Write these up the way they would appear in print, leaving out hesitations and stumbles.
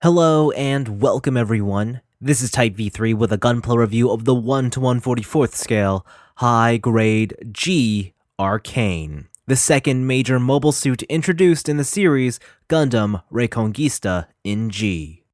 Hello and welcome everyone. This is Type V3 with a gunpla review of the 1 to 1/44th scale, high-grade G-Arcane, the second major mobile suit introduced in the series Gundam Reconguista in G.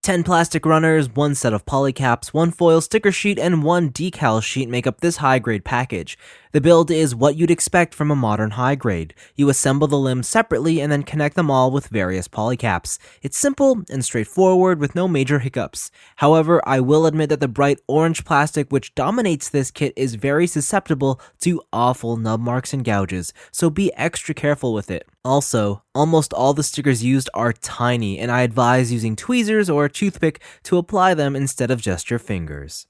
10 plastic runners, 1 set of polycaps, 1 foil sticker sheet, and 1 decal sheet make up this high-grade package. The build is what you'd expect from a modern high-grade. You assemble the limbs separately and then connect them all with various polycaps. It's simple and straightforward with no major hiccups. However, I will admit that the bright orange plastic which dominates this kit is very susceptible to awful nub marks and gouges, so be extra careful with it. Also, almost all the stickers used are tiny, and I advise using tweezers or a toothpick to apply them instead of just your fingers.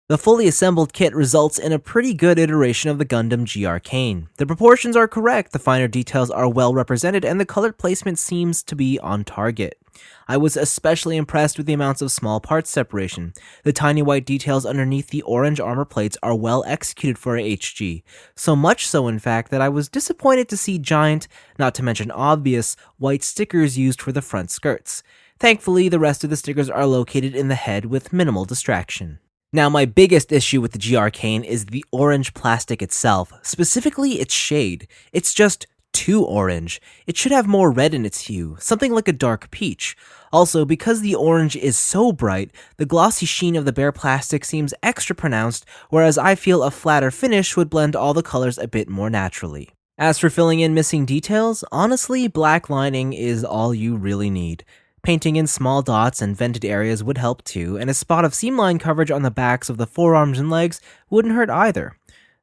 The fully assembled kit results in a pretty good iteration of the Gundam G-Arcane. The proportions are correct, the finer details are well represented, and the color placement seems to be on target. I was especially impressed with the amounts of small parts separation. The tiny white details underneath the orange armor plates are well executed for a HG, so much so in fact that I was disappointed to see giant, not to mention obvious, white stickers used for the front skirts. Thankfully, the rest of the stickers are located in the head with minimal distraction. Now, my biggest issue with the G-Arcane is the orange plastic itself, specifically its shade. It's just too orange. It should have more red in its hue, something like a dark peach. Also, because the orange is so bright, the glossy sheen of the bare plastic seems extra pronounced, whereas I feel a flatter finish would blend all the colors a bit more naturally. As for filling in missing details, honestly, black lining is all you really need. Painting in small dots and vented areas would help too, and a spot of seamline coverage on the backs of the forearms and legs wouldn't hurt either.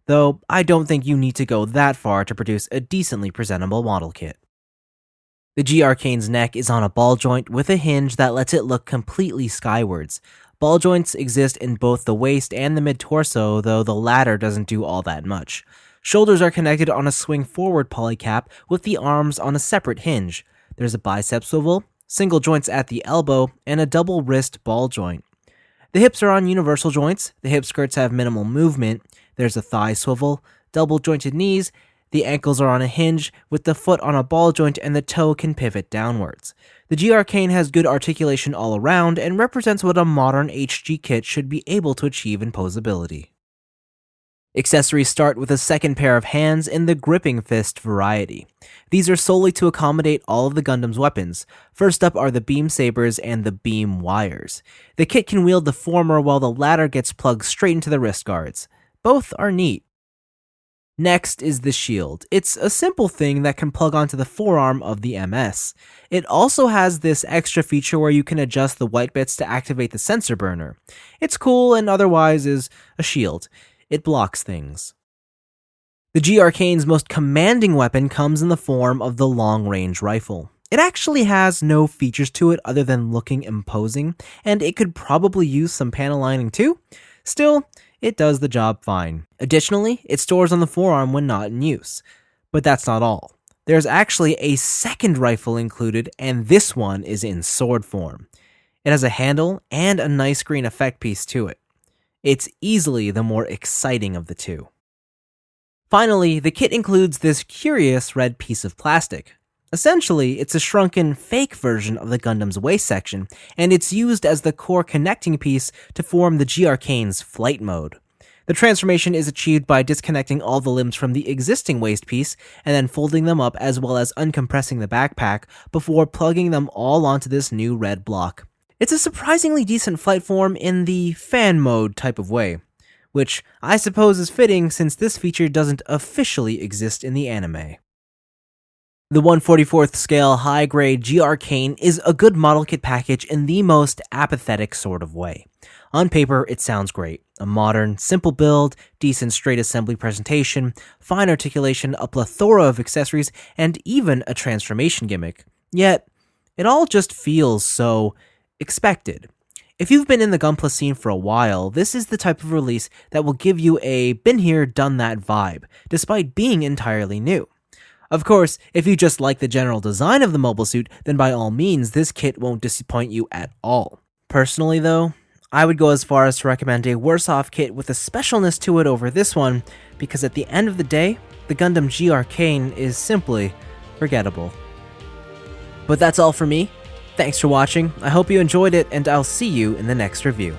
Though, I don't think you need to go that far to produce a decently presentable model kit. The G-Arcane's neck is on a ball joint with a hinge that lets it look completely skywards. Ball joints exist in both the waist and the mid-torso, though the latter doesn't do all that much. Shoulders are connected on a swing-forward polycap with the arms on a separate hinge. There's a bicep swivel, single joints at the elbow, and a double wrist ball joint. The hips are on universal joints, the hip skirts have minimal movement, there's a thigh swivel, double jointed knees, the ankles are on a hinge, with the foot on a ball joint and the toe can pivot downwards. The G-Arcane has good articulation all around and represents what a modern HG kit should be able to achieve in posability. Accessories start with a second pair of hands in the gripping fist variety. These are solely to accommodate all of the Gundam's weapons. First up are the beam sabers and the beam wires. The kit can wield the former while the latter gets plugged straight into the wrist guards. Both are neat. Next is the shield. It's a simple thing that can plug onto the forearm of the MS. It also has this extra feature where you can adjust the white bits to activate the sensor burner. It's cool and otherwise is a shield. It blocks things. The G-Arcane's most commanding weapon comes in the form of the long-range rifle. It actually has no features to it other than looking imposing, and it could probably use some panel lining too. Still, it does the job fine. Additionally, it stores on the forearm when not in use. But that's not all. There's actually a second rifle included, and this one is in sword form. It has a handle and a nice green effect piece to it. It's easily the more exciting of the two. Finally, the kit includes this curious red piece of plastic. Essentially, it's a shrunken, fake version of the Gundam's waist section, and it's used as the core connecting piece to form the G-Arcane's flight mode. The transformation is achieved by disconnecting all the limbs from the existing waist piece and then folding them up as well as uncompressing the backpack before plugging them all onto this new red block. It's a surprisingly decent flight form in the fan mode type of way, which I suppose is fitting since this feature doesn't officially exist in the anime. The 1/44th scale high-grade G-Arcane is a good model kit package in the most apathetic sort of way. On paper, it sounds great. A modern, simple build, decent straight assembly presentation, fine articulation, a plethora of accessories, and even a transformation gimmick. Yet, it all just feels so expected. If you've been in the Gunpla scene for a while, this is the type of release that will give you a been here, done that vibe, despite being entirely new. Of course, if you just like the general design of the mobile suit, then by all means, this kit won't disappoint you at all. Personally though, I would go as far as to recommend a worse off kit with a specialness to it over this one, because at the end of the day, the Gundam G-Arcane is simply forgettable. But that's all for me. Thanks for watching, I hope you enjoyed it, and I'll see you in the next review.